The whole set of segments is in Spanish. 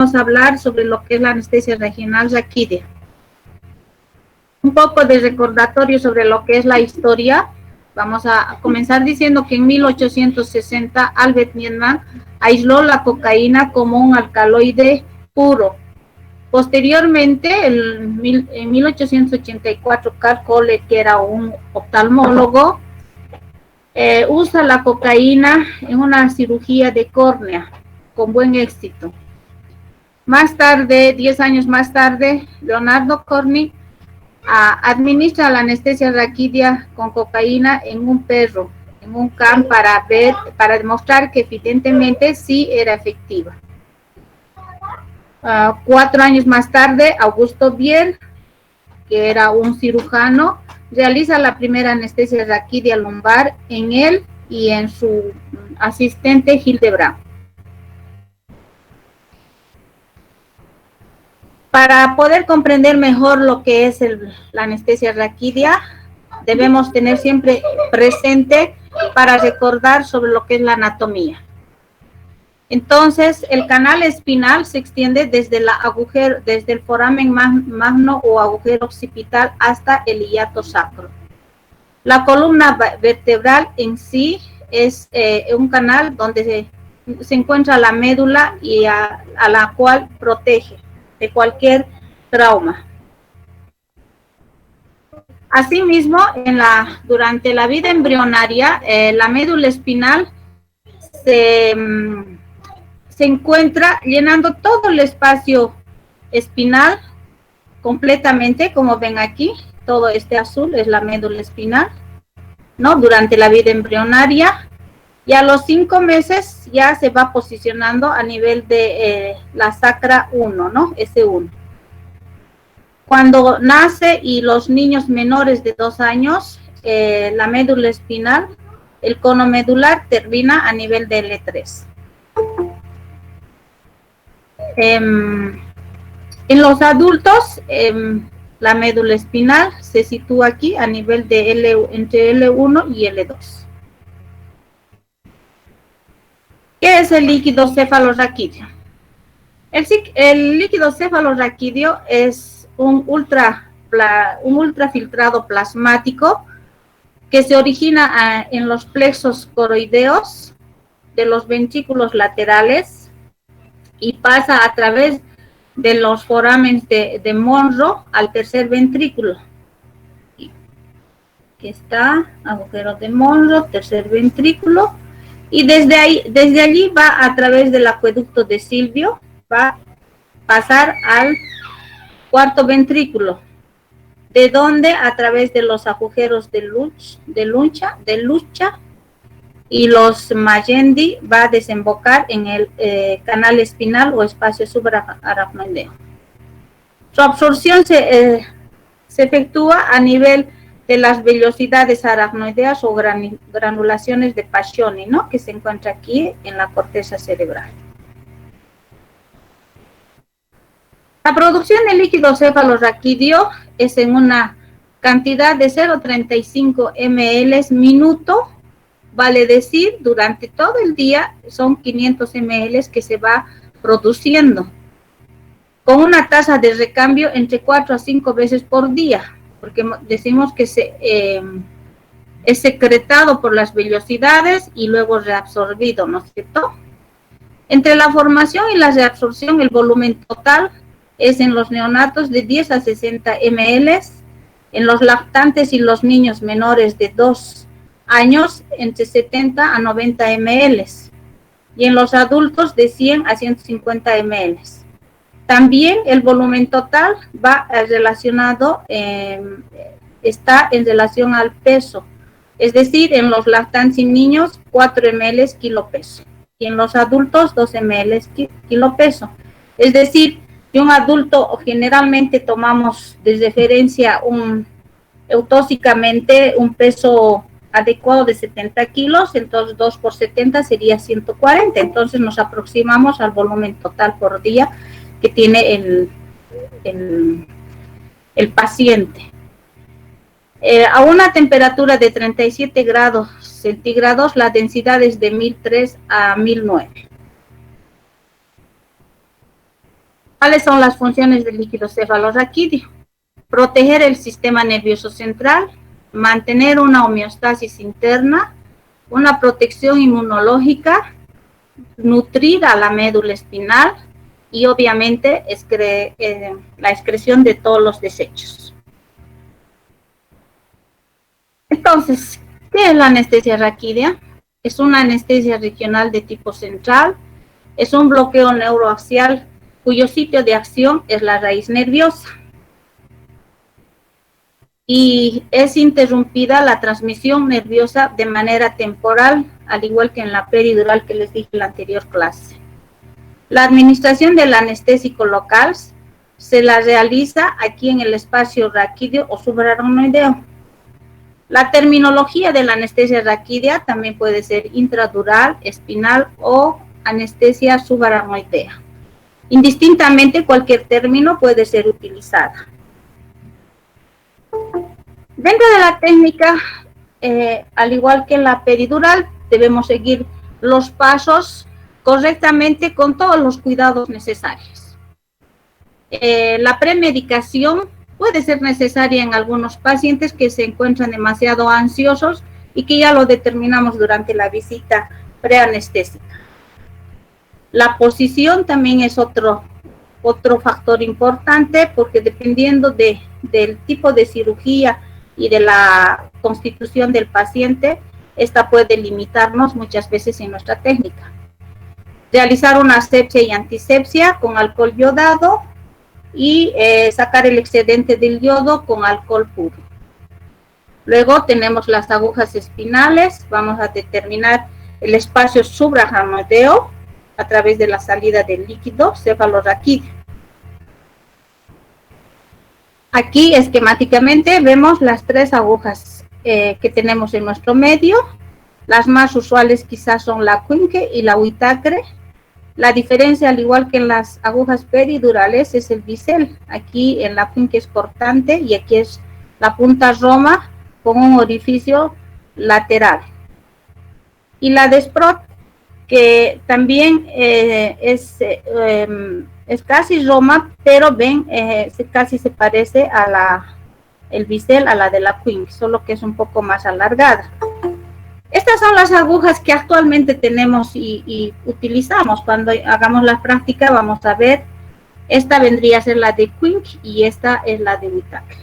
vamos a hablar sobre lo que es la anestesia regional raquídea. Un poco de recordatorio sobre lo que es la historia. Vamos a comenzar diciendo que en 1860 Albert Niemann aisló la cocaína como un alcaloide puro. Posteriormente, en 1884, Carl Kohler, que era un oftalmólogo, usa la cocaína en una cirugía de córnea con buen éxito. Más tarde, 10 años más tarde, Leonardo Corning administra la anestesia raquídea con cocaína en un perro, en un can, para demostrar que evidentemente sí era efectiva. 4 años más tarde, Augusto Biel, que era un cirujano, realiza la primera anestesia raquídea lumbar en él y en su asistente Hildebrand. Para poder comprender mejor lo que es la anestesia raquídea, debemos tener siempre presente para recordar sobre lo que es la anatomía. Entonces, el canal espinal se extiende desde el foramen magno o agujero occipital hasta el hiato sacro. La columna vertebral en sí es un canal donde se encuentra la médula y a la cual protege de cualquier trauma. Asimismo, durante la vida embrionaria, la médula espinal se encuentra llenando todo el espacio espinal completamente, como ven aquí, todo este azul es la médula espinal, ¿no? Durante la vida embrionaria, y a los 5 meses ya se va posicionando a nivel de la sacra 1, ¿no? S1. Cuando nace y los niños menores de 2 años, la médula espinal, el cono medular termina a nivel de L3. En los adultos, la médula espinal se sitúa aquí a nivel de entre L1 y L2. ¿Qué es el líquido cefalorraquídeo? El líquido cefalorraquídeo es un ultrafiltrado plasmático que se origina en los plexos coroideos de los ventrículos laterales y pasa a través de los forámenes de Monro al tercer ventrículo. Aquí está, agujero de Monro, tercer ventrículo. Y desde allí va a través del acueducto de Silvio, va a pasar al cuarto ventrículo, de donde a través de los agujeros de Lucha y los Magendie va a desembocar en el canal espinal o espacio subaracnoideo. Su absorción se efectúa a nivel de las vellosidades aracnoideas o granulaciones de Pacioni, ¿no? Que se encuentra aquí en la corteza cerebral. La producción de líquido cefalorraquídeo es en una cantidad de 0,35 ml minuto, vale decir, durante todo el día son 500 ml que se va produciendo, con una tasa de recambio entre 4 a 5 veces por día, porque decimos que es secretado por las vellosidades y luego reabsorbido, ¿no es cierto? Entre la formación y la reabsorción, el volumen total es en los neonatos de 10 a 60 ml, en los lactantes y los niños menores de 2 años entre 70 a 90 ml, y en los adultos de 100 a 150 ml. También el volumen total está en relación al peso, es decir, en los lactantes y niños 4 ml kilo peso y en los adultos 2 ml kilo peso. Es decir, de un adulto generalmente tomamos de referencia eutóxicamente un peso adecuado de 70 kilos, entonces 2 por 70 sería 140, entonces nos aproximamos al volumen total por día que tiene el paciente. A una temperatura de 37 grados centígrados, la densidad es de 1003 a 1009. ¿Cuáles son las funciones del líquido cefalorraquídeo? Proteger el sistema nervioso central, mantener una homeostasis interna, una protección inmunológica, nutrir a la médula espinal y obviamente la excreción de todos los desechos. Entonces, ¿qué es la anestesia raquídea? Es una anestesia regional de tipo central, es un bloqueo neuroaxial cuyo sitio de acción es la raíz nerviosa. Y es interrumpida la transmisión nerviosa de manera temporal, al igual que en la peridural que les dije en la anterior clase. La administración del anestésico local se la realiza aquí en el espacio raquídeo o subaracnoideo. La terminología de la anestesia raquídea también puede ser intradural, espinal o anestesia subaracnoidea. Indistintamente, cualquier término puede ser utilizada. Dentro de la técnica, al igual que en la peridural, debemos seguir los pasos correctamente con todos los cuidados necesarios. La premedicación puede ser necesaria en algunos pacientes que se encuentran demasiado ansiosos y que ya lo determinamos durante la visita preanestésica. La posición también es otro factor importante, porque dependiendo del tipo de cirugía y de la constitución del paciente, esta puede limitarnos muchas veces en nuestra técnica. Realizar una asepsia y antisepsia con alcohol yodado y sacar el excedente del yodo con alcohol puro. Luego tenemos las agujas espinales. Vamos a determinar el espacio subaracnoideo a través de la salida del líquido cefalorraquídeo. Aquí esquemáticamente vemos las tres agujas que tenemos en nuestro medio. Las más usuales quizás son la Quinque y la Whitacre. La diferencia, al igual que en las agujas peridurales, es el bisel. Aquí en la Quinque es cortante y aquí es la punta roma con un orificio lateral. Y la de Sprott, que también es casi roma, pero ven, casi se parece a el bisel a la de la Quinque, solo que es un poco más alargada. Estas son las agujas que actualmente tenemos y utilizamos. Cuando hagamos la práctica vamos a ver, esta vendría a ser la de Quinque y esta es la de Whitacre.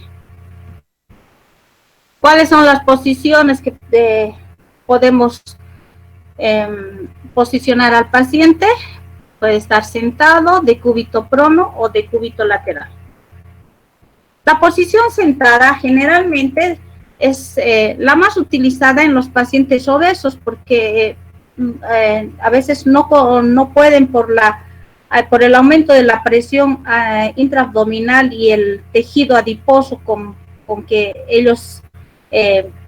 ¿Cuáles son las posiciones que podemos posicionar al paciente? Puede estar sentado, decúbito prono o decúbito lateral. La posición sentada generalmente es la más utilizada en los pacientes obesos, porque a veces no pueden por el aumento de la presión intraabdominal y el tejido adiposo con que ellos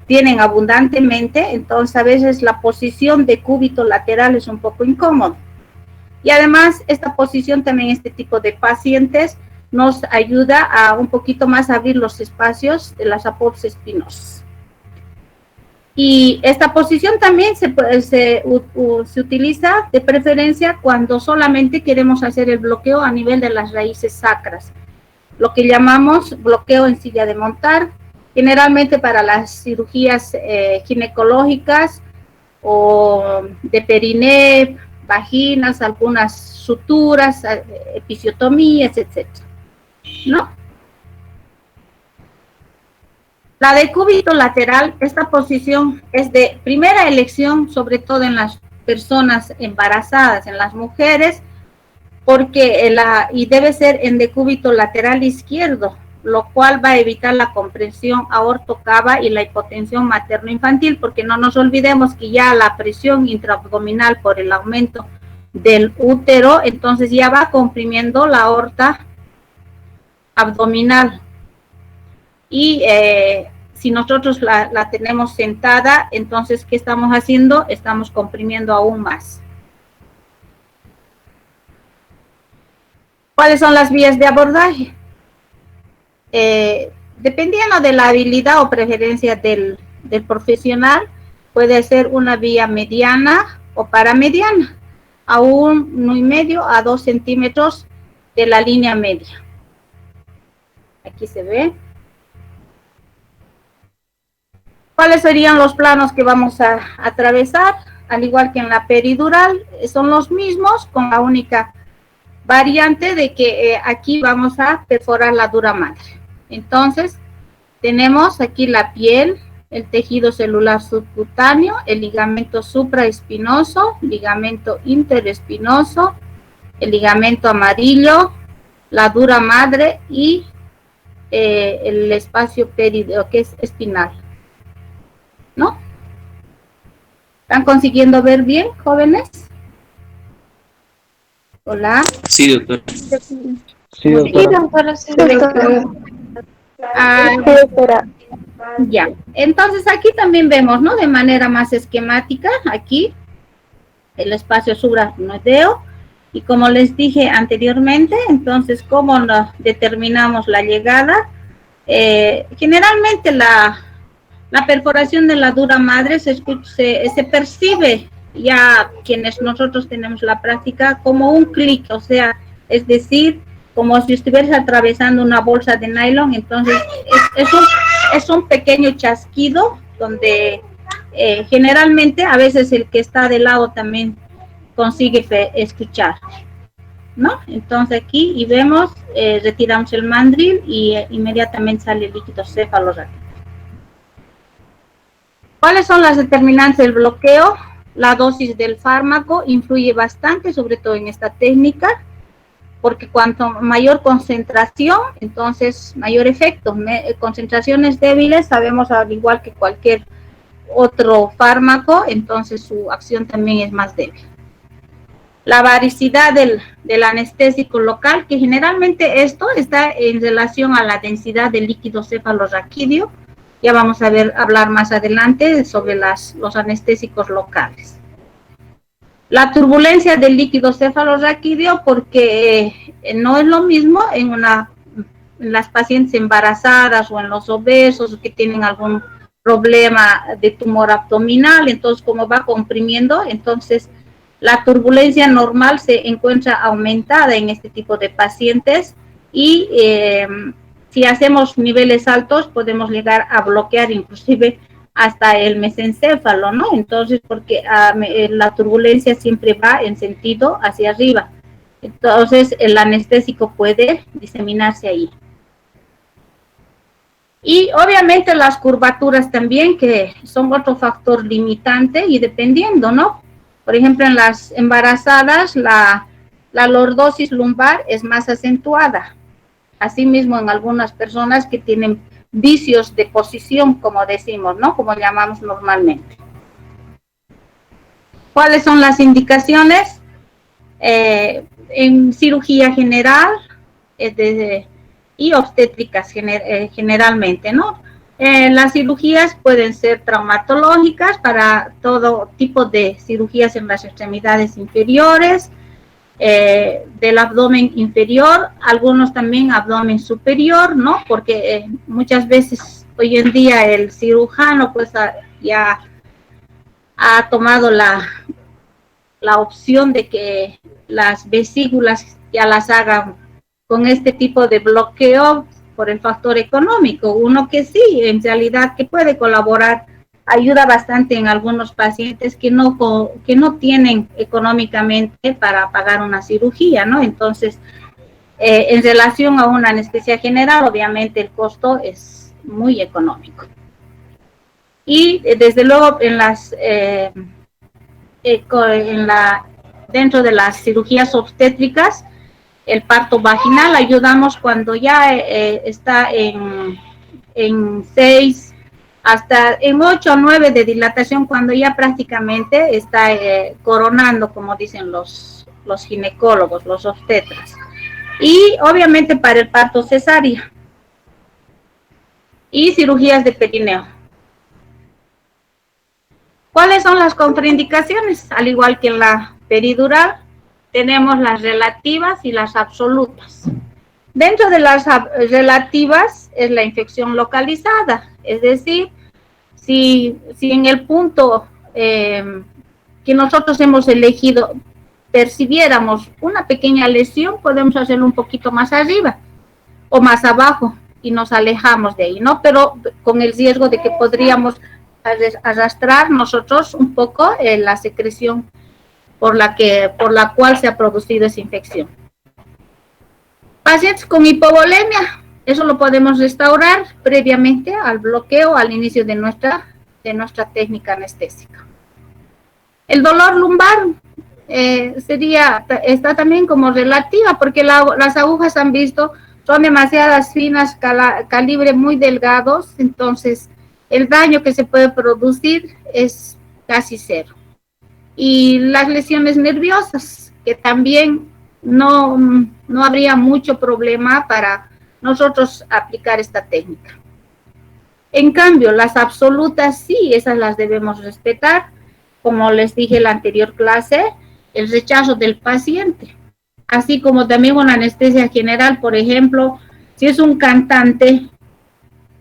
tienen abundantemente. Entonces a veces la posición de cúbito lateral es un poco incómoda. Y además esta posición también, este tipo de pacientes, nos ayuda a un poquito más abrir los espacios de las apopsis espinosas. Y esta posición también se utiliza de preferencia cuando solamente queremos hacer el bloqueo a nivel de las raíces sacras, lo que llamamos bloqueo en silla de montar, generalmente para las cirugías ginecológicas o de periné, vaginas, algunas suturas, episiotomías, etc. ¿No? La de cúbito lateral, esta posición es de primera elección, sobre todo en las personas embarazadas, en las mujeres, porque y debe ser en decúbito lateral izquierdo, lo cual va a evitar la compresión aortocava y la hipotensión materno-infantil, porque no nos olvidemos que ya la presión intraabdominal por el aumento del útero, entonces ya va comprimiendo la aorta abdominal. Y si nosotros la tenemos sentada, entonces, ¿qué estamos haciendo? Estamos comprimiendo aún más. ¿Cuáles son las vías de abordaje? Dependiendo de la habilidad o preferencia del profesional, puede ser una vía mediana o paramediana, a 1,5 a 2 centímetros de la línea media. Aquí se ve. ¿Cuáles serían los planos que vamos a atravesar? Al igual que en la peridural, son los mismos, con la única variante de que aquí vamos a perforar la dura madre. Entonces, tenemos aquí la piel, el tejido celular subcutáneo, el ligamento supraespinoso, ligamento interespinoso, el ligamento amarillo, la dura madre y el espacio perideo, que es espinal. ¿No? ¿Están consiguiendo ver bien, jóvenes? Hola. Sí, doctor. Sí, doctora. Sí, doctora. Ya. Entonces aquí también vemos, ¿no? De manera más esquemática, aquí, el espacio subaracnoideo. Y como les dije anteriormente, entonces, ¿cómo determinamos la llegada? Generalmente la perforación de la dura madre se percibe ya quienes nosotros tenemos la práctica como un clic, o sea, es decir, como si estuvieras atravesando una bolsa de nylon. Entonces es un pequeño chasquido donde generalmente a veces el que está de lado también consigue escuchar, ¿no? Entonces aquí y vemos, retiramos el mandril y inmediatamente sale el líquido cefalorraquídeo. ¿Cuáles son las determinantes del bloqueo? La dosis del fármaco influye bastante, sobre todo en esta técnica, porque cuanto mayor concentración, entonces mayor efecto. Concentraciones débiles, sabemos al igual que cualquier otro fármaco, entonces su acción también es más débil. La varicidad del anestésico local, que generalmente esto está en relación a la densidad del líquido cefalorraquídeo. Ya vamos a hablar más adelante sobre los anestésicos locales. La turbulencia del líquido cefalorraquídeo, porque no es lo mismo en las pacientes embarazadas o en los obesos que tienen algún problema de tumor abdominal. Entonces, como va comprimiendo, entonces la turbulencia normal se encuentra aumentada en este tipo de pacientes y si hacemos niveles altos podemos llegar a bloquear inclusive hasta el mesencéfalo, ¿no? Entonces, porque la turbulencia siempre va en sentido hacia arriba. Entonces, el anestésico puede diseminarse ahí. Y obviamente las curvaturas también, que son otro factor limitante y dependiendo, ¿no? Por ejemplo, en las embarazadas, la lordosis lumbar es más acentuada. Asimismo, en algunas personas que tienen vicios de posición, como decimos, ¿no? Como llamamos normalmente. ¿Cuáles son las indicaciones? En cirugía general y obstétricas generalmente, ¿no? Las cirugías pueden ser traumatológicas para todo tipo de cirugías en las extremidades inferiores, del abdomen inferior, algunos también abdomen superior, ¿no? Porque muchas veces hoy en día el cirujano pues ya ha tomado la opción de que las vesículas ya las hagan con este tipo de bloqueo por el factor económico. Uno que sí, en realidad que puede colaborar, ayuda bastante en algunos pacientes que no tienen económicamente para pagar una cirugía, ¿no? Entonces, en relación a una anestesia general, obviamente el costo es muy económico. Y desde luego dentro de las cirugías obstétricas, el parto vaginal, ayudamos cuando ya está en 6 hasta en 8 o 9 de dilatación, cuando ya prácticamente está coronando, como dicen los ginecólogos, los obstetras. Y obviamente para el parto cesárea y cirugías de perineo. ¿Cuáles son las contraindicaciones? Al igual que en la peridural, tenemos las relativas y las absolutas. Dentro de las relativas es la infección localizada, es decir, si en el punto que nosotros hemos elegido percibiéramos una pequeña lesión, podemos hacerlo un poquito más arriba o más abajo y nos alejamos de ahí, ¿no? Pero con el riesgo de que podríamos arrastrar nosotros un poco la secreción por la cual se ha producido esa infección. Pacientes con hipovolemia, eso lo podemos restaurar previamente al bloqueo, al inicio de nuestra técnica anestésica. El dolor lumbar está también como relativa, porque las agujas han visto son demasiadas finas, calibre muy delgados, entonces el daño que se puede producir es casi cero. Y las lesiones nerviosas, que también no habría mucho problema para nosotros aplicar esta técnica. En cambio, las absolutas sí, esas las debemos respetar. Como les dije en la anterior clase, el rechazo del paciente, así como también una anestesia general. Por ejemplo, si es un cantante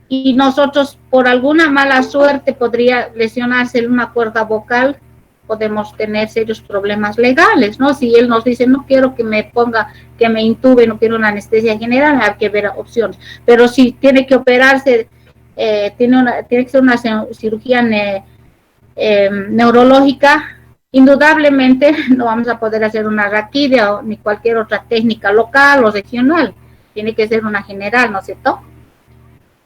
y nosotros por alguna mala suerte podría lesionarse en una cuerda vocal, podemos tener serios problemas legales, ¿no? Si él nos dice, no quiero que me intube, no quiero una anestesia general, hay que ver opciones. Pero si tiene que operarse, tiene que ser una cirugía neurológica, indudablemente no vamos a poder hacer una raquidia o ni cualquier otra técnica local o regional, tiene que ser una general, ¿no es cierto?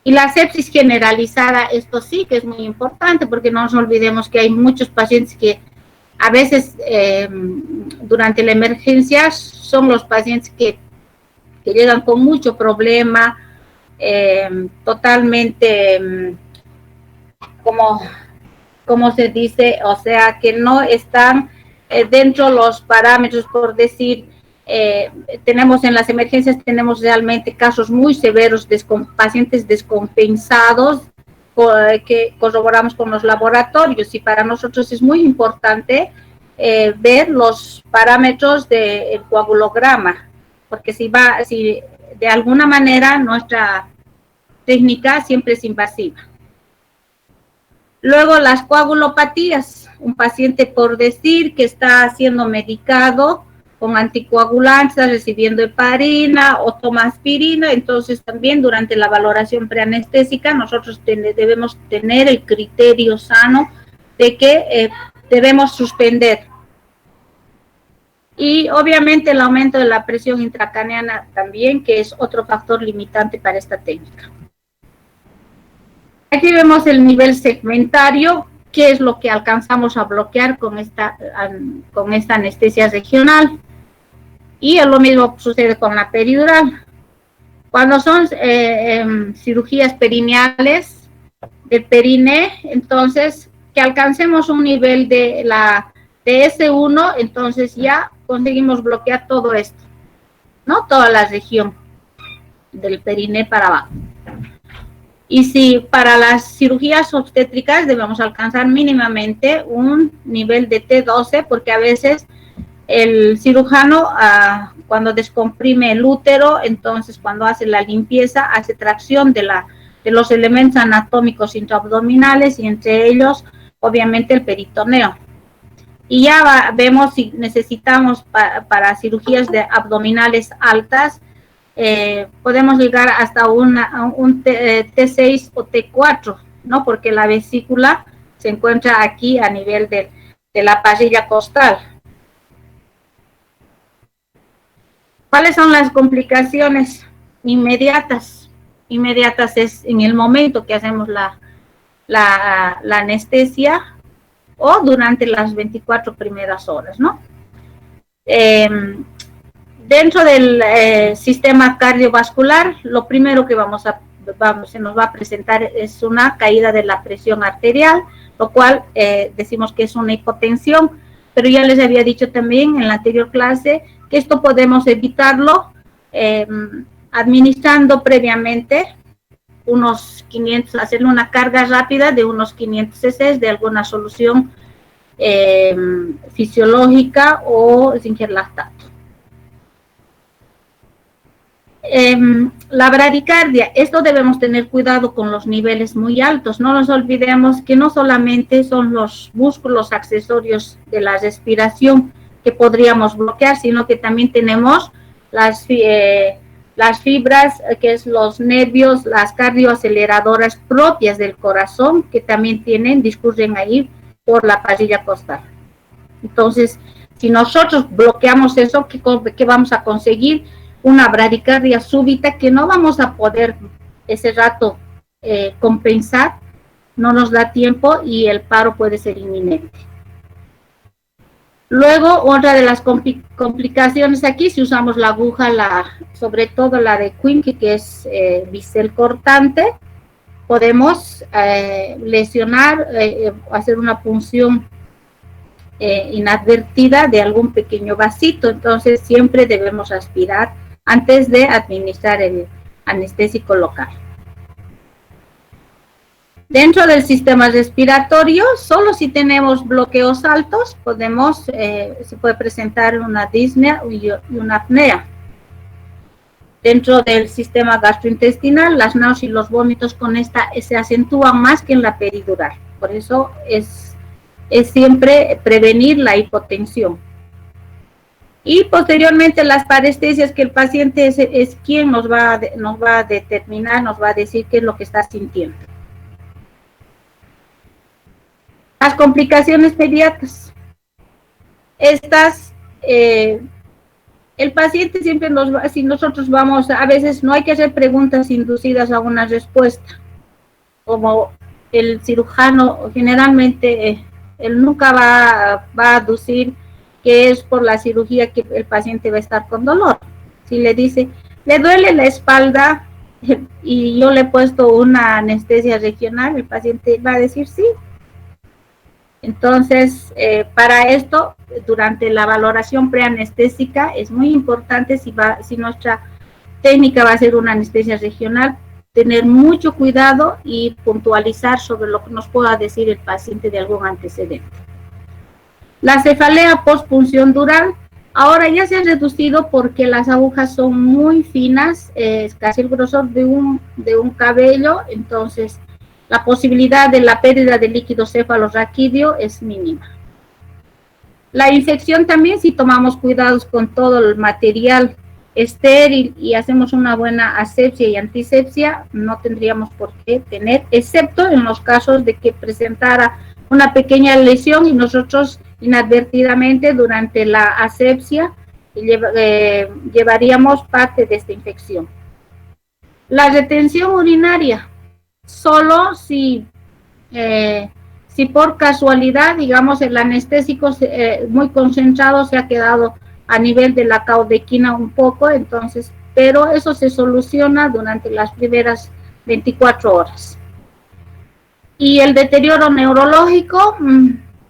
Y la sepsis generalizada, esto sí que es muy importante, porque no nos olvidemos que hay muchos pacientes que a veces durante la emergencia son los pacientes que llegan con mucho problema, totalmente como se dice, o sea, que no están dentro de los parámetros, por decir, tenemos en las emergencias, tenemos realmente casos muy severos, pacientes descompensados, que corroboramos con los laboratorios, y para nosotros es muy importante ver los parámetros del coagulograma, porque si de alguna manera nuestra técnica siempre es invasiva. Luego las coagulopatías, un paciente por decir que está siendo medicado con anticoagulantes, recibiendo heparina o toma aspirina, entonces también durante la valoración preanestésica nosotros debemos tener el criterio sano de que debemos suspender. Y obviamente el aumento de la presión intracraneana también, que es otro factor limitante para esta técnica. Aquí vemos el nivel segmentario, que es lo que alcanzamos a bloquear con esta anestesia regional. Y lo mismo sucede con la peridural. Cuando son cirugías perineales del periné, entonces que alcancemos un nivel de S1, entonces ya conseguimos bloquear todo esto, ¿no? Toda la región del periné para abajo. Y si para las cirugías obstétricas debemos alcanzar mínimamente un nivel de T12, porque a veces el cirujano cuando descomprime el útero, entonces cuando hace la limpieza, hace tracción de los elementos anatómicos intraabdominales, y entre ellos obviamente el peritoneo. Y ya vemos si necesitamos para cirugías de abdominales altas, podemos llegar hasta un T6 o T4, ¿no? Porque la vesícula se encuentra aquí a nivel de la parrilla costal. ¿Cuáles son las complicaciones inmediatas? Inmediatas es en el momento que hacemos la anestesia o durante las 24 primeras horas, ¿no? Dentro del sistema cardiovascular, lo primero que se nos va a presentar es una caída de la presión arterial, lo cual decimos que es una hipotensión, pero ya les había dicho también en la anterior clase que esto podemos evitarlo administrando previamente unos 500, hacerle una carga rápida de unos 500 cc de alguna solución fisiológica o sincrelactato. La bradicardia, esto debemos tener cuidado con los niveles muy altos. No nos olvidemos que no solamente son los músculos accesorios de la respiración, que podríamos bloquear, sino que también tenemos las fibras, que es los nervios, las cardioaceleradoras propias del corazón, que también discurren ahí por la parrilla costal. Entonces, si nosotros bloqueamos eso, ¿qué vamos a conseguir? Una bradicardia súbita que no vamos a poder ese rato compensar, no nos da tiempo y el paro puede ser inminente. Luego, otra de las complicaciones aquí, si usamos la aguja, sobre todo la de Quincke, que es bisel cortante, podemos lesionar, hacer una punción inadvertida de algún pequeño vasito. Entonces, siempre debemos aspirar antes de administrar el anestésico local. Dentro del sistema respiratorio, solo si tenemos bloqueos altos, se puede presentar una disnea y una apnea. Dentro del sistema gastrointestinal, las náuseas y los vómitos con esta se acentúan más que en la peridural. Por eso es siempre prevenir la hipotensión. Y posteriormente las parestesias, que el paciente es quien nos va a determinar, nos va a decir qué es lo que está sintiendo. Las complicaciones pediátricas. Estas, el paciente siempre si nosotros vamos, a veces no hay que hacer preguntas inducidas a una respuesta. Como el cirujano, generalmente, él nunca va a aducir que es por la cirugía que el paciente va a estar con dolor. Si le dice, le duele la espalda y yo le he puesto una anestesia regional, el paciente va a decir sí. Entonces, para esto, durante la valoración preanestésica, es muy importante, si nuestra técnica va a ser una anestesia regional, tener mucho cuidado y puntualizar sobre lo que nos pueda decir el paciente de algún antecedente. La cefalea postpunción dural, ahora ya se ha reducido porque las agujas son muy finas, es casi el grosor de un cabello, entonces la posibilidad de la pérdida de líquido cefalorraquídeo es mínima. La infección también, si tomamos cuidados con todo el material estéril y hacemos una buena asepsia y antisepsia, no tendríamos por qué tener, excepto en los casos de que presentara una pequeña lesión y nosotros inadvertidamente durante la asepsia llevaríamos parte de esta infección. La retención urinaria, solo si por casualidad, digamos, el anestésico muy concentrado se ha quedado a nivel de la caudequina un poco, entonces, pero eso se soluciona durante las primeras 24 horas. Y el deterioro neurológico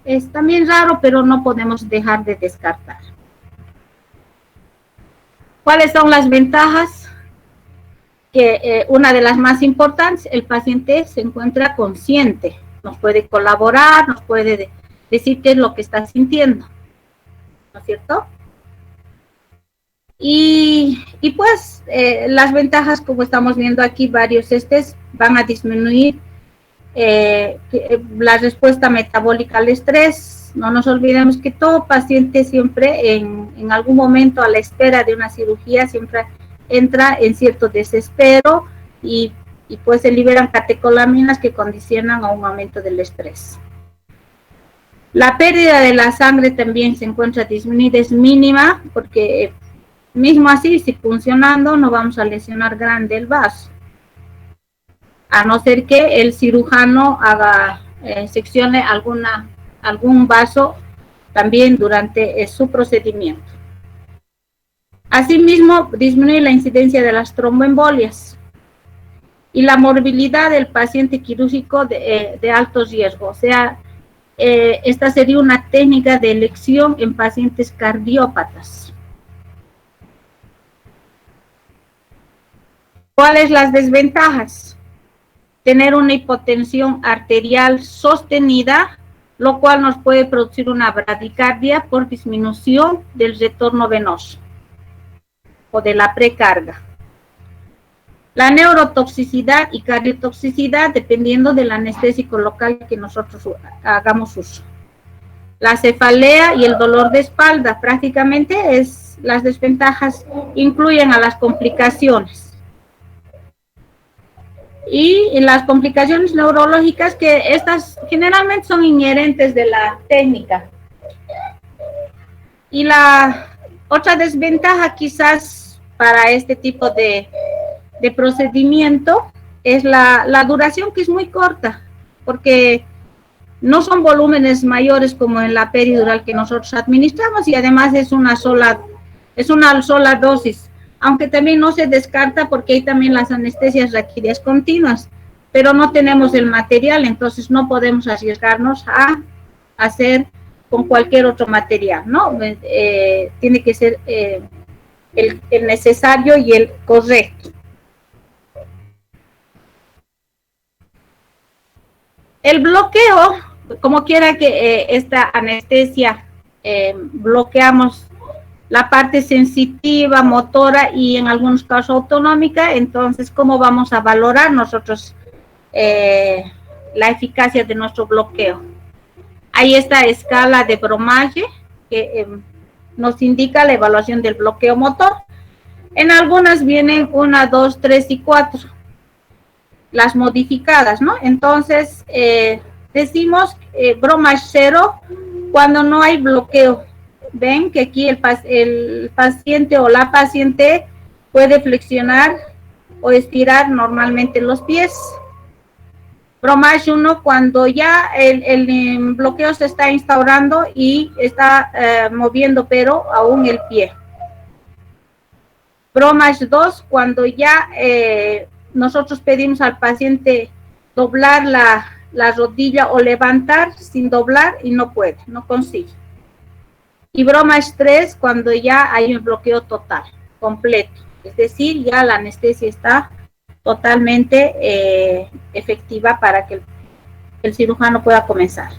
es también raro, pero no podemos dejar de descartar. ¿Cuáles son las ventajas? Que una de las más importantes, el paciente se encuentra consciente, nos puede colaborar, nos puede decir qué es lo que está sintiendo, ¿no es cierto? Y pues las ventajas, como estamos viendo aquí, varios van a disminuir la respuesta metabólica al estrés. No nos olvidemos que todo paciente siempre en algún momento a la espera de una cirugía siempre entra en cierto desespero y pues se liberan catecolaminas que condicionan a un aumento del estrés. La pérdida de la sangre también se encuentra disminuida, es mínima, porque mismo así, si funcionando, no vamos a lesionar grande el vaso, a no ser que el cirujano seccione algún vaso también durante su procedimiento. Asimismo, disminuye la incidencia de las tromboembolias y la morbilidad del paciente quirúrgico de alto riesgo. O sea, esta sería una técnica de elección en pacientes cardiópatas. ¿Cuáles las desventajas? Tener una hipotensión arterial sostenida, lo cual nos puede producir una bradicardia por disminución del retorno venoso o de la precarga. La neurotoxicidad y cardiotoxicidad dependiendo del anestésico local que nosotros hagamos uso. la cefalea y el dolor de espalda. Prácticamente las desventajas incluyen a las complicaciones. Y las complicaciones neurológicas, que estas generalmente son inherentes de la técnica. Y la otra desventaja quizás para este tipo de procedimiento es la duración, que es muy corta, porque no son volúmenes mayores como en la peridural que nosotros administramos, y además es una sola dosis, aunque también no se descarta porque hay también las anestesias raquídeas continuas, pero no tenemos el material, entonces no podemos arriesgarnos a hacer con cualquier otro material, ¿no? Tiene que ser el necesario y el correcto. El bloqueo, como quiera que esta anestesia bloqueamos la parte sensitiva, motora y en algunos casos autonómica, entonces, ¿cómo vamos a valorar nosotros la eficacia de nuestro bloqueo? Hay esta escala de Bromage que nos indica la evaluación del bloqueo motor. En algunas vienen 1, 2, 3 y 4, las modificadas, ¿no? Entonces, decimos Bromage 0 cuando no hay bloqueo. Ven que aquí el paciente o la paciente puede flexionar o estirar normalmente los pies. Bromage 1 cuando ya el bloqueo se está instaurando y está moviendo pero aún el pie. Bromage 2 cuando ya nosotros pedimos al paciente doblar la rodilla o levantar sin doblar y no puede, no consigue. Y Bromage 3 cuando ya hay un bloqueo total, completo, es decir, ya la anestesia está totalmente efectiva para que el cirujano pueda comenzar.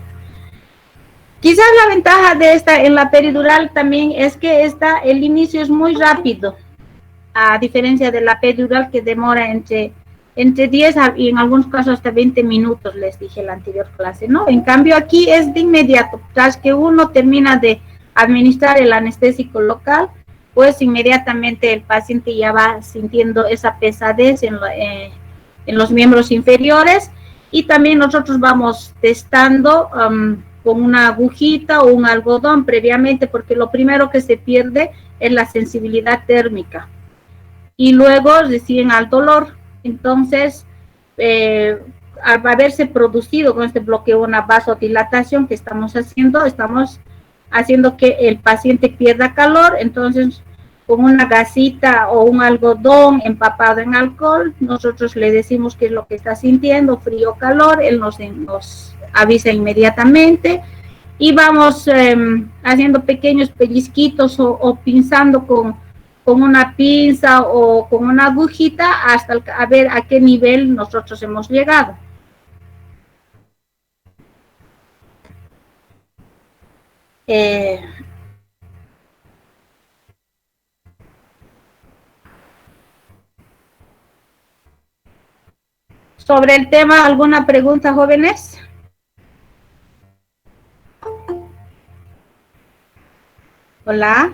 Quizás la ventaja de esta en la peridural también es que el inicio es muy rápido, a diferencia de la peridural que demora entre 10 y en algunos casos hasta 20 minutos, les dije en la anterior clase, ¿no? En cambio aquí es de inmediato, tras que uno termina de administrar el anestésico local, pues inmediatamente el paciente ya va sintiendo esa pesadez en los miembros inferiores, y también nosotros vamos testando con una agujita o un algodón previamente, porque lo primero que se pierde es la sensibilidad térmica y luego reciben al dolor. Entonces, al haberse producido con este bloqueo una vasodilatación que estamos haciendo que el paciente pierda calor, entonces con una gasita o un algodón empapado en alcohol, nosotros le decimos qué es lo que está sintiendo, frío o calor, él nos avisa inmediatamente, y vamos haciendo pequeños pellizquitos o pinzando con una pinza o con una agujita hasta a ver a qué nivel nosotros hemos llegado. Sobre el tema, ¿alguna pregunta, jóvenes? Hola.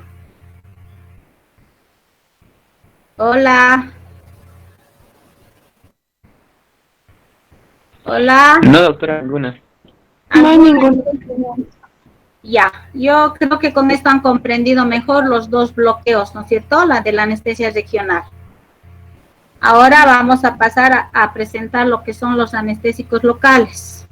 Hola. Hola. No, doctora, ninguna. No hay ninguna. Ya, yo creo que con esto han comprendido mejor los dos bloqueos, ¿no es cierto? La de la anestesia regional. Ahora vamos a pasar a presentar lo que son los anestésicos locales.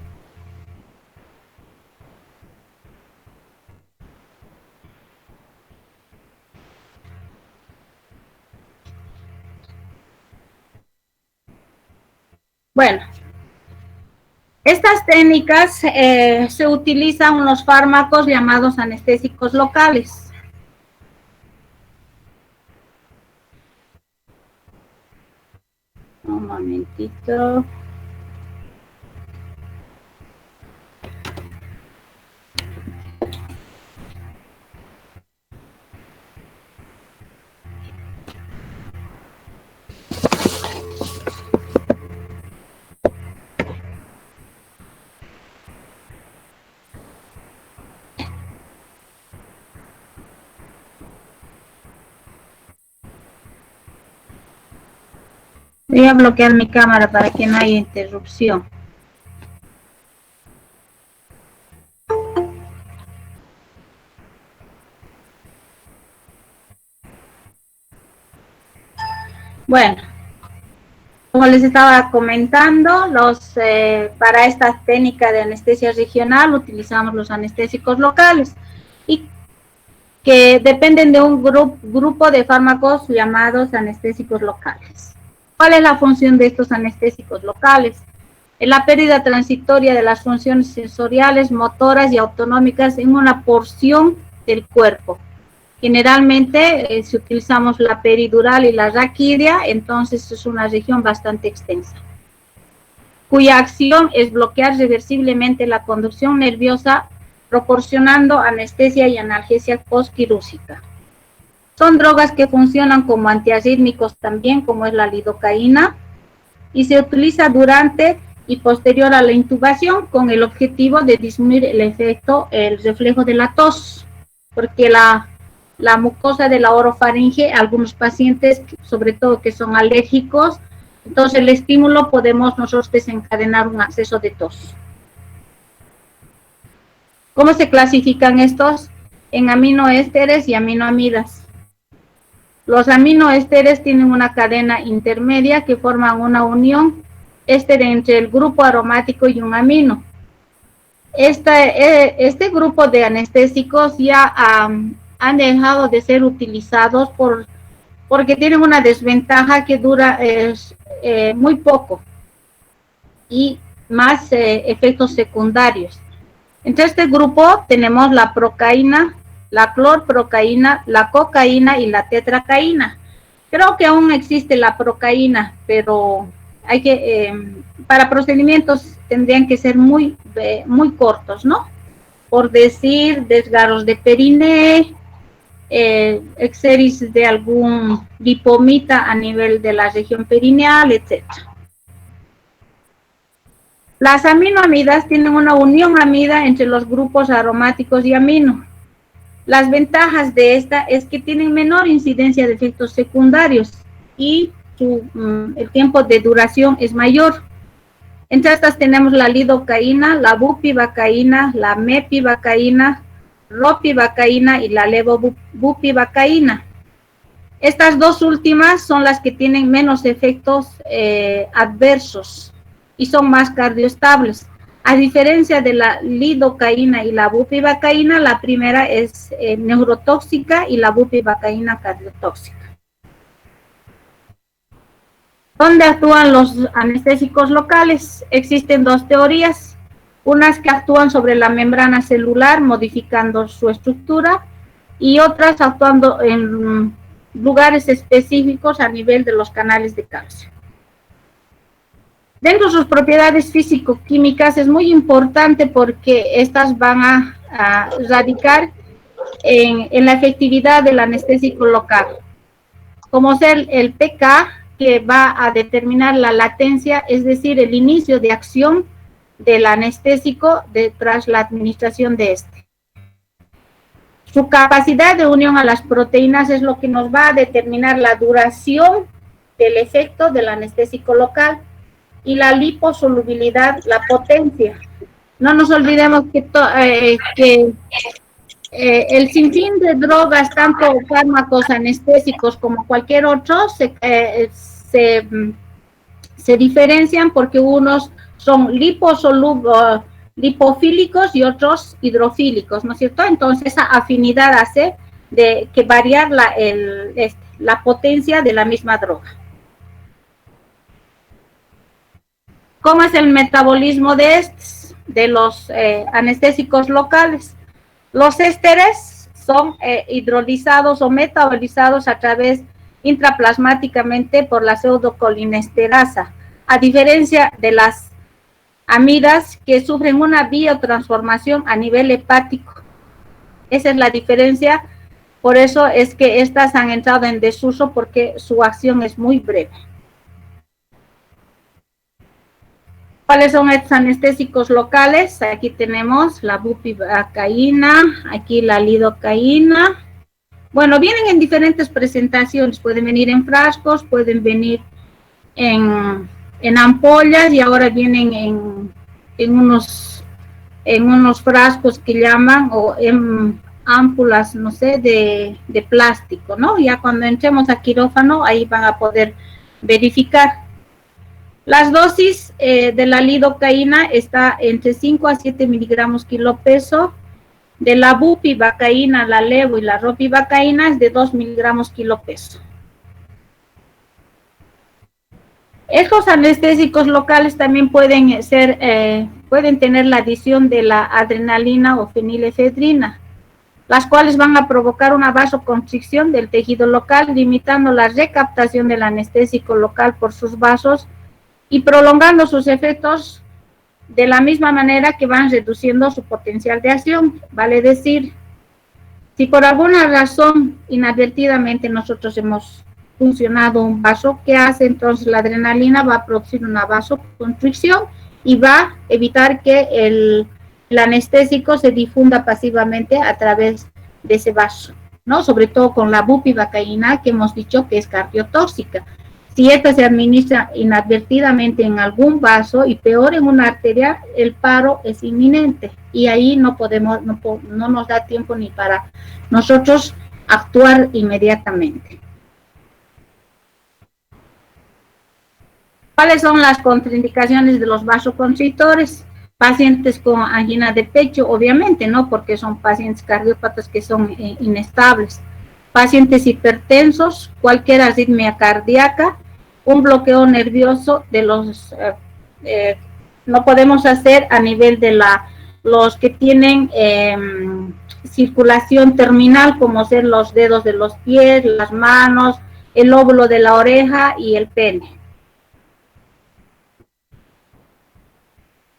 Bueno, estas técnicas se utilizan unos fármacos llamados anestésicos locales. Un momentito. Voy a bloquear mi cámara para que no haya interrupción. Bueno, como les estaba comentando, para esta técnica de anestesia regional utilizamos los anestésicos locales y que dependen de un grupo de fármacos llamados anestésicos locales. ¿Cuál es la función de estos anestésicos locales? Es la pérdida transitoria de las funciones sensoriales, motoras y autonómicas en una porción del cuerpo. Generalmente, si utilizamos la peridural y la raquídea, entonces es una región bastante extensa, cuya acción es bloquear reversiblemente la conducción nerviosa, proporcionando anestesia y analgesia postquirúrgica. Son drogas que funcionan como antiarrítmicos también, como es la lidocaína, y se utiliza durante y posterior a la intubación con el objetivo de disminuir el reflejo de la tos, porque la mucosa de la orofaringe, algunos pacientes, sobre todo que son alérgicos, entonces el estímulo podemos nosotros desencadenar un acceso de tos. ¿Cómo se clasifican estos? En aminoésteres y aminoamidas. Los aminoésteres tienen una cadena intermedia que forman una unión éster entre el grupo aromático y un amino. Este grupo de anestésicos ya han dejado de ser utilizados porque tienen una desventaja que dura muy poco y más efectos secundarios. Entre este grupo tenemos la procaína, la clorprocaína, la cocaína y la tetracaína. Creo que aún existe la procaína, pero hay que para procedimientos tendrían que ser muy cortos, ¿no? Por decir, desgarros de periné, exeris de algún lipomita a nivel de la región perineal, etc. Las aminoamidas tienen una unión amida entre los grupos aromáticos y amino. Las ventajas de esta es que tienen menor incidencia de efectos secundarios y el tiempo de duración es mayor. Entre estas tenemos la lidocaína, la bupivacaína, la mepivacaína, ropivacaína y la levobupivacaína. Estas dos últimas son las que tienen menos efectos adversos y son más cardioestables. A diferencia de la lidocaína y la bupivacaína, la primera es neurotóxica y la bupivacaína cardiotóxica. ¿Dónde actúan los anestésicos locales? Existen dos teorías. Unas que actúan sobre la membrana celular, modificando su estructura, y otras actuando en lugares específicos a nivel de los canales de calcio. Dentro de sus propiedades físico-químicas es muy importante porque estas van a radicar en la efectividad del anestésico local, como ser el pK, que va a determinar la latencia, es decir, el inicio de acción del anestésico tras la administración de este. Su capacidad de unión a las proteínas es lo que nos va a determinar la duración del efecto del anestésico local, y la liposolubilidad, la potencia. No nos olvidemos que el sinfín de drogas, tanto fármacos anestésicos como cualquier otro, se diferencian porque unos son lipofílicos y otros hidrofílicos, ¿no es cierto? Entonces esa afinidad hace que variar la potencia de la misma droga. ¿Cómo es el metabolismo de los anestésicos locales? Los ésteres son hidrolizados o metabolizados a través intraplasmáticamente por la pseudocolinesterasa, a diferencia de las amidas que sufren una biotransformación a nivel hepático. Esa es la diferencia, por eso es que estas han entrado en desuso porque su acción es muy breve. ¿Cuáles son estos anestésicos locales? Aquí tenemos la bupivacaína, aquí la lidocaína. Bueno, vienen en diferentes presentaciones, pueden venir en frascos, pueden venir en ampollas y ahora vienen en unos frascos que llaman, o en ámpulas, no sé, de plástico, ¿no? Ya cuando entremos a quirófano, ahí van a poder verificar. Las dosis de la lidocaína está entre 5 a 7 miligramos kilo peso. De la bupivacaína, la levo y la ropivacaína es de 2 miligramos kilo peso. Estos anestésicos locales también pueden tener la adición de la adrenalina o fenilefedrina, las cuales van a provocar una vasoconstricción del tejido local, limitando la recaptación del anestésico local por sus vasos y prolongando sus efectos de la misma manera que van reduciendo su potencial de acción. Vale decir, si por alguna razón inadvertidamente nosotros hemos funcionado un vaso, ¿qué hace? Entonces la adrenalina va a producir una vasoconstricción y va a evitar que el anestésico se difunda pasivamente a través de ese vaso, ¿no? Sobre todo con la bupivacaína, que hemos dicho que es cardiotóxica. Si esta se administra inadvertidamente en algún vaso y peor en una arteria, el paro es inminente y ahí no nos da tiempo ni para nosotros actuar inmediatamente. ¿Cuáles son las contraindicaciones de los vasoconstrictores? Pacientes con angina de pecho, obviamente, ¿no? Porque son pacientes cardiópatas que son inestables. Pacientes hipertensos, cualquier arritmia cardíaca, un bloqueo nervioso de los, no podemos hacer a nivel de los que tienen circulación terminal, como ser los dedos de los pies, las manos, el lóbulo de la oreja y el pene.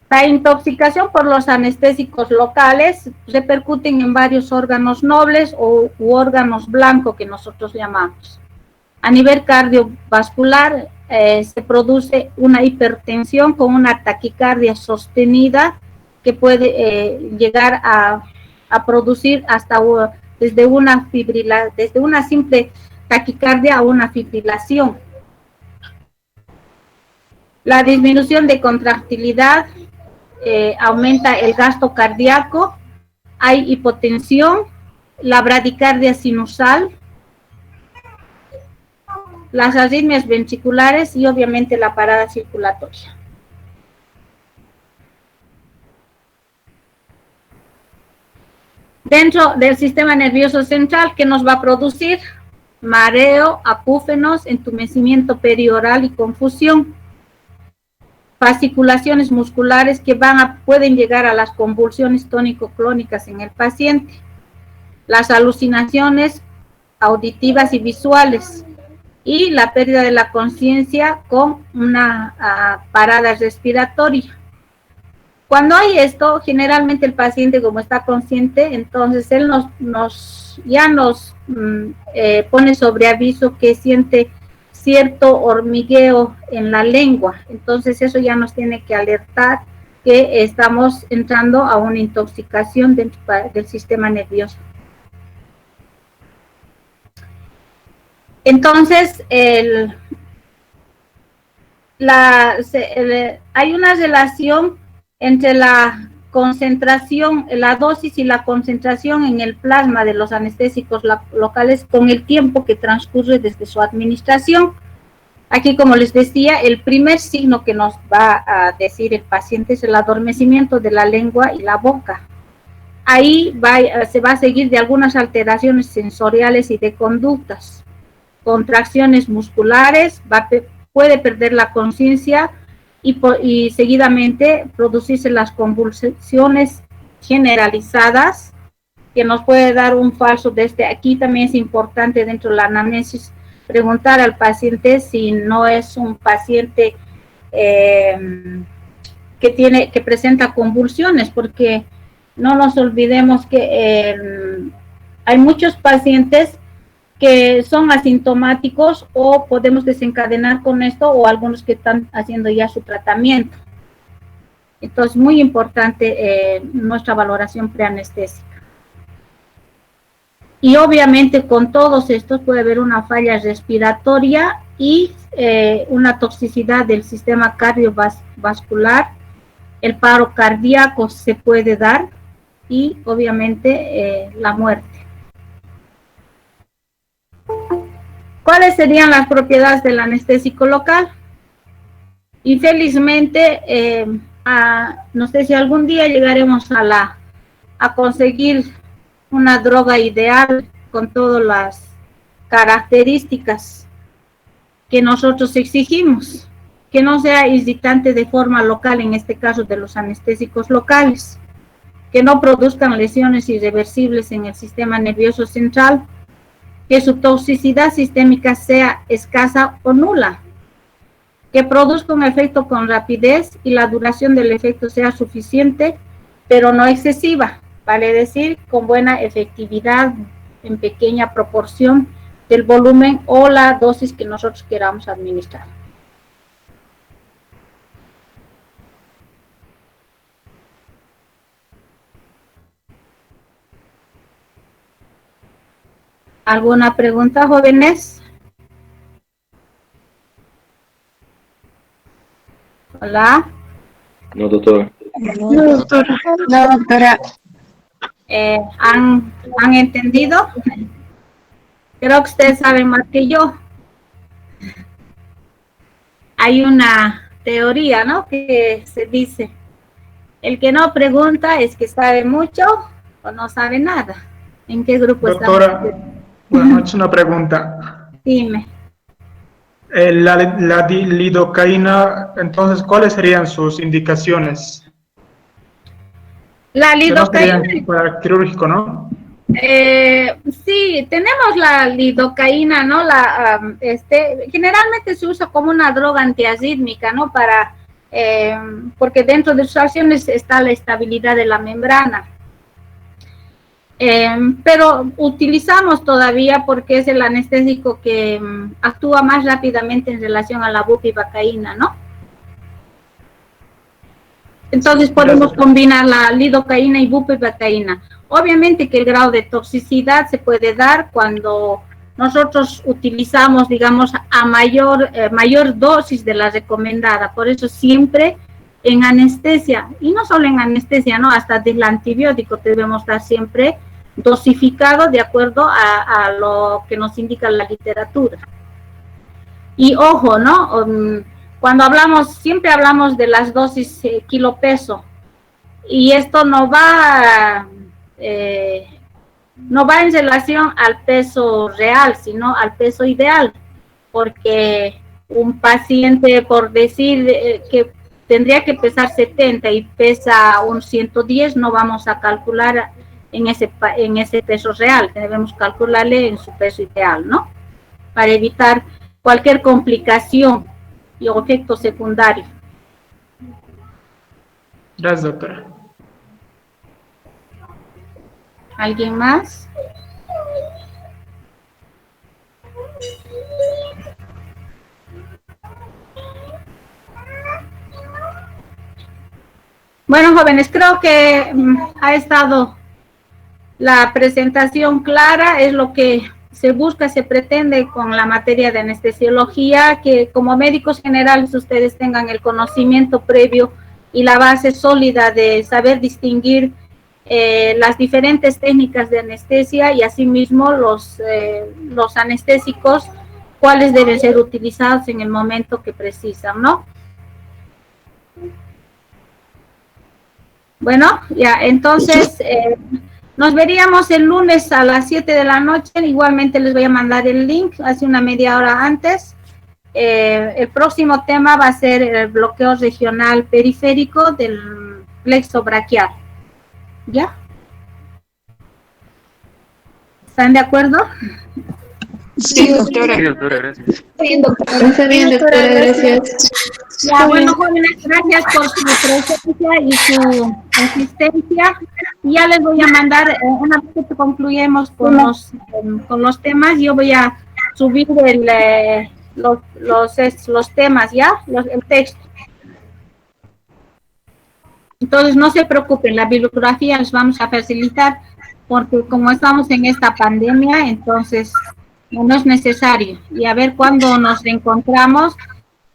La intoxicación por los anestésicos locales repercuten en varios órganos nobles u órganos blancos que nosotros llamamos. A nivel cardiovascular se produce una hipertensión con una taquicardia sostenida que puede llegar a producir hasta desde una simple taquicardia a una fibrilación. La disminución de contractilidad aumenta el gasto cardíaco, hay hipotensión, la bradicardia sinusal, las arritmias ventriculares y obviamente la parada circulatoria. Dentro del sistema nervioso central, ¿qué nos va a producir? Mareo, acúfenos, entumecimiento perioral y confusión. Fasciculaciones musculares que pueden llegar a las convulsiones tónico-clónicas en el paciente. Las alucinaciones auditivas y visuales. Y la pérdida de la conciencia con una parada respiratoria. Cuando hay esto, generalmente el paciente, como está consciente, entonces él nos pone sobre aviso que siente cierto hormigueo en la lengua. Entonces eso ya nos tiene que alertar que estamos entrando a una intoxicación del sistema nervioso. Entonces, hay una relación entre la concentración, la dosis y la concentración en el plasma de los anestésicos locales con el tiempo que transcurre desde su administración. Aquí, como les decía, el primer signo que nos va a decir el paciente es el adormecimiento de la lengua y la boca. Ahí se va a seguir de algunas alteraciones sensoriales y de conductas. Contracciones musculares, puede perder la conciencia y seguidamente producirse las convulsiones generalizadas, que nos puede dar un falso desde aquí. También es importante dentro de la anamnesis preguntar al paciente si no es un paciente que presenta convulsiones, porque no nos olvidemos que hay muchos pacientes que son asintomáticos o podemos desencadenar con esto, o algunos que están haciendo ya su tratamiento. Entonces, muy importante nuestra valoración preanestésica. Y obviamente con todos estos puede haber una falla respiratoria y una toxicidad del sistema cardiovascular. El paro cardíaco se puede dar y obviamente la muerte. ¿Cuáles serían las propiedades del anestésico local? Infelizmente, no sé si algún día llegaremos a conseguir una droga ideal con todas las características que nosotros exigimos, que no sea irritante de forma local, en este caso de los anestésicos locales, que no produzcan lesiones irreversibles en el sistema nervioso central, que su toxicidad sistémica sea escasa o nula, que produzca un efecto con rapidez y la duración del efecto sea suficiente, pero no excesiva, vale decir, con buena efectividad en pequeña proporción del volumen o la dosis que nosotros queramos administrar. ¿Alguna pregunta, jóvenes? Hola. No, doctora. No, doctora. No, doctora. ¿Han entendido? Creo que ustedes saben más que yo. Hay una teoría, ¿no?, que se dice, el que no pregunta es que sabe mucho o no sabe nada. ¿En qué grupo está? Doctora, buenas noches, una pregunta. Dime. La lidocaína, entonces, ¿cuáles serían sus indicaciones? La Que no lidocaína. serían para quirúrgico, ¿no? Sí, tenemos la lidocaína, ¿no? Generalmente se usa como una droga antiarrítmica, ¿no? Porque dentro de sus acciones está la estabilidad de la membrana. Pero utilizamos todavía porque es el anestésico que actúa más rápidamente en relación a la bupivacaína, ¿no? Entonces podemos combinar la lidocaína y bupivacaína. Obviamente que el grado de toxicidad se puede dar cuando nosotros utilizamos, digamos, a mayor dosis de la recomendada. Por eso siempre en anestesia, y no solo en anestesia, ¿no?, hasta del antibiótico debemos dar siempre dosificado de acuerdo a lo que nos indica la literatura. Y ojo, ¿no? Cuando siempre hablamos de las dosis kilo peso, y esto no va en relación al peso real, sino al peso ideal, porque un paciente, por decir que tendría que pesar 70 y pesa un 110, no vamos a calcular en ese peso real, debemos calcularle en su peso ideal, ¿no? Para evitar cualquier complicación y efecto secundario. Gracias, doctora. ¿Alguien más? Bueno, jóvenes, creo que ha estado la presentación clara, es lo que se busca, se pretende con la materia de anestesiología, que como médicos generales ustedes tengan el conocimiento previo y la base sólida de saber distinguir las diferentes técnicas de anestesia y asimismo los anestésicos, cuáles deben ser utilizados en el momento que precisan, ¿no? Bueno, ya, entonces nos veríamos el lunes a las 7 de la noche. Igualmente les voy a mandar el link hace una media hora antes. El próximo tema va a ser el bloqueo regional periférico del plexo braquial. ¿Ya? ¿Están de acuerdo? Sí, doctora. Sí, doctora, gracias. Está bien, doctora. Está bien, doctora, gracias. Ya, bueno, jóvenes, gracias por su presencia y su asistencia. Ya les voy a mandar, una vez que concluyemos con los temas, yo voy a subir los temas, ¿ya? El texto. Entonces, no se preocupen, la bibliografía les vamos a facilitar, porque como estamos en esta pandemia, entonces no es necesario. Y a ver cuándo nos encontramos.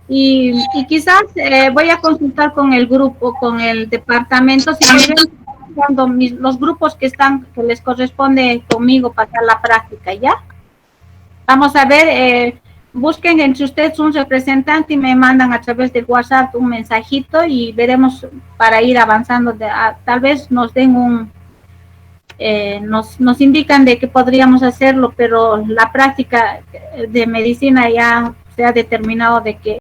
Y quizás voy a consultar con el grupo, con el departamento, si pueden, cuando los grupos que les corresponde conmigo pasar la práctica, ¿ya? Vamos a ver, busquen entre ustedes un representante y me mandan a través de WhatsApp un mensajito y veremos para ir avanzando. Tal vez nos den nos indican de que podríamos hacerlo, pero la práctica de medicina ya se ha determinado de que